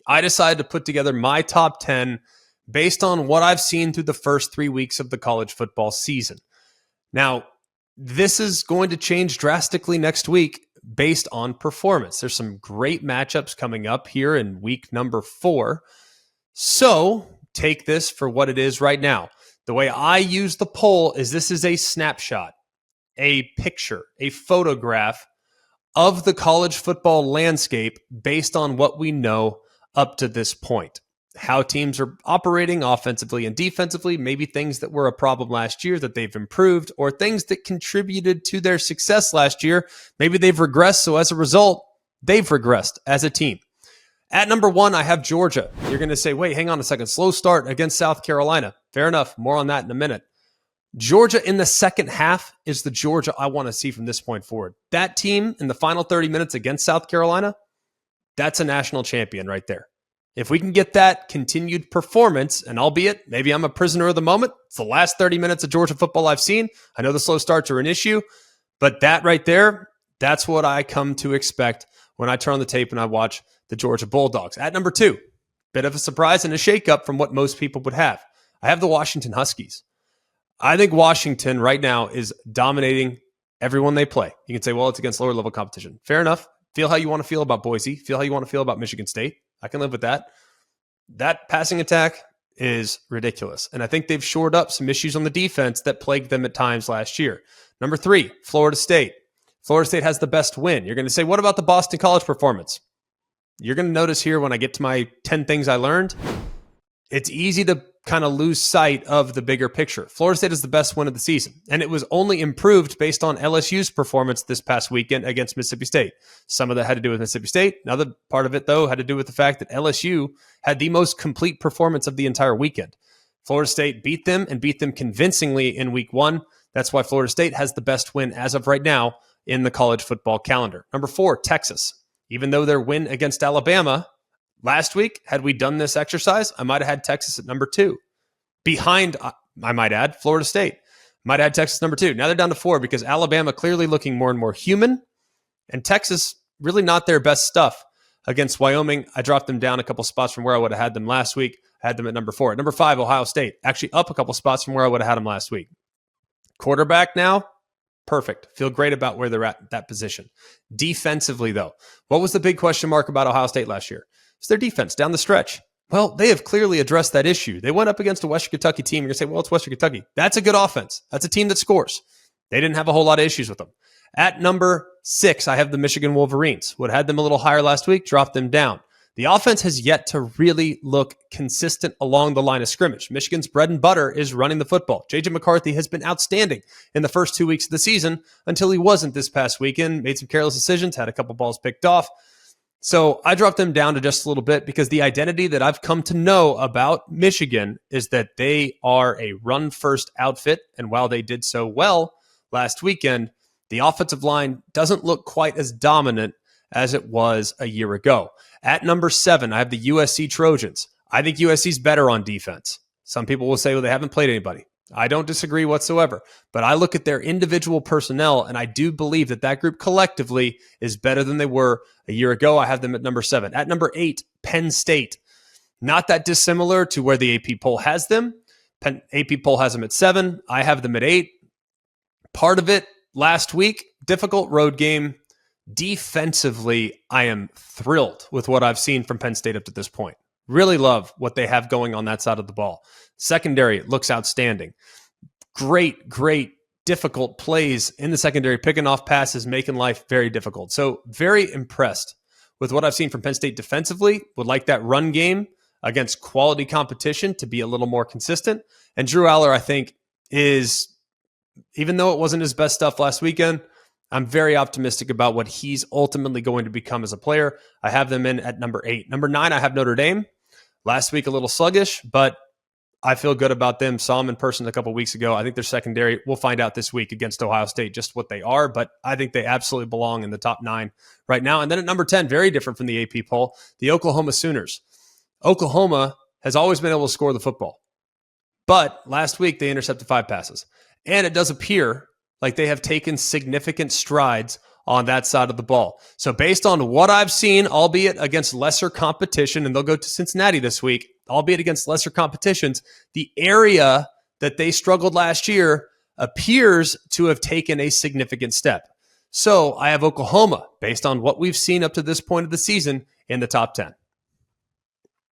I decided to put together my top 10 based on what I've seen through the first 3 weeks of the college football season. Now, this is going to change drastically next week based on performance. There's some great matchups coming up here in week number 4. So take this for what it is right now. The way I use the poll is this is a snapshot, a picture, a photograph of the college football landscape based on what we know up to this point. How teams are operating offensively and defensively, maybe things that were a problem last year that they've improved, or things that contributed to their success last year. Maybe they've regressed, so as a result, they've regressed as a team. At number 1, I have Georgia. You're going to say, wait, hang on a second. Slow start against South Carolina. Fair enough. More on that in a minute. Georgia in the second half is the Georgia I want to see from this point forward. That team in the final 30 minutes against South Carolina, that's a national champion right there. If we can get that continued performance, and albeit maybe I'm a prisoner of the moment, it's the last 30 minutes of Georgia football I've seen. I know the slow starts are an issue, but that right there, that's what I come to expect when I turn on the tape and I watch the Georgia Bulldogs. At number 2, bit of a surprise and a shakeup from what most people would have. I have the Washington Huskies. I think Washington right now is dominating everyone they play. You can say, well, it's against lower level competition. Fair enough. Feel how you want to feel about Boise. Feel how you want to feel about Michigan State. I can live with that. That passing attack is ridiculous. And I think they've shored up some issues on the defense that plagued them at times last year. Number 3, Florida State. Florida State has the best win. You're going to say, what about the Boston College performance? You're going to notice here when I get to my 10 things I learned, it's easy to kind of lose sight of the bigger picture. Florida State is the best win of the season, and it was only improved based on LSU's performance this past weekend against Mississippi State. Some of that had to do with Mississippi State. Another part of it, though, had to do with the fact that LSU had the most complete performance of the entire weekend. Florida State beat them and beat them convincingly in week 1. That's why Florida State has the best win as of right now in the college football calendar. Number 4, Texas. Even though their win against Alabama last week, had we done this exercise, I might have had Texas at number 2. Behind, I might add, Florida State. Might add Texas number 2. Now they're down to 4 because Alabama clearly looking more and more human, and Texas really not their best stuff against Wyoming. I dropped them down a couple spots from where I would have had them last week. I had them at number 4. At number 5, Ohio State. Actually up a couple spots from where I would have had them last week. Quarterback now, perfect. Feel great about where they're at that position. Defensively, though, what was the big question mark about Ohio State last year? It's their defense down the stretch. Well, they have clearly addressed that issue. They went up against a Western Kentucky team. You're going to say, well, it's Western Kentucky. That's a good offense. That's a team that scores. They didn't have a whole lot of issues with them. At number 6, I have the Michigan Wolverines. Would have had them a little higher last week, dropped them down. The offense has yet to really look consistent along the line of scrimmage. Michigan's bread and butter is running the football. J.J. McCarthy has been outstanding in the first 2 weeks of the season until he wasn't this past weekend. Made some careless decisions, had a couple balls picked off. So I dropped them down to just a little bit because the identity that I've come to know about Michigan is that they are a run-first outfit. And while they did so well last weekend, the offensive line doesn't look quite as dominant as it was a year ago. At number 7, I have the USC Trojans. I think USC's better on defense. Some people will say, well, they haven't played anybody. I don't disagree whatsoever, but I look at their individual personnel, and I do believe that that group collectively is better than they were a year ago. I have them at number 7. At number 8, Penn State. Not that dissimilar to where the AP poll has them. AP poll has them at 7. I have them at 8. Part of it last week, difficult road game. Defensively, I am thrilled with what I've seen from Penn State up to this point. Really love what they have going on that side of the ball. Secondary looks outstanding. Great, difficult plays in the secondary, picking off passes, making life very difficult. So very impressed with what I've seen from Penn State defensively. Would like that run game against quality competition to be a little more consistent. And Drew Aller, I think, is, even though it wasn't his best stuff last weekend, I'm very optimistic about what he's ultimately going to become as a player. I have them in at number 8. Number 9, I have Notre Dame. Last week, a little sluggish, but I feel good about them. Saw them in person a couple weeks ago. I think their secondary, we'll find out this week against Ohio State just what they are, but I think they absolutely belong in the top 9 right now. And then at number 10, very different from the AP poll, the Oklahoma Sooners. Oklahoma has always been able to score the football, but last week they intercepted 5 passes. And it does appear like they have taken significant strides on that side of the ball. So based on what I've seen, albeit against lesser competition, and they'll go to Cincinnati this week, albeit against lesser competitions, the area that they struggled last year appears to have taken a significant step. So I have Oklahoma, based on what we've seen up to this point of the season, in the top 10.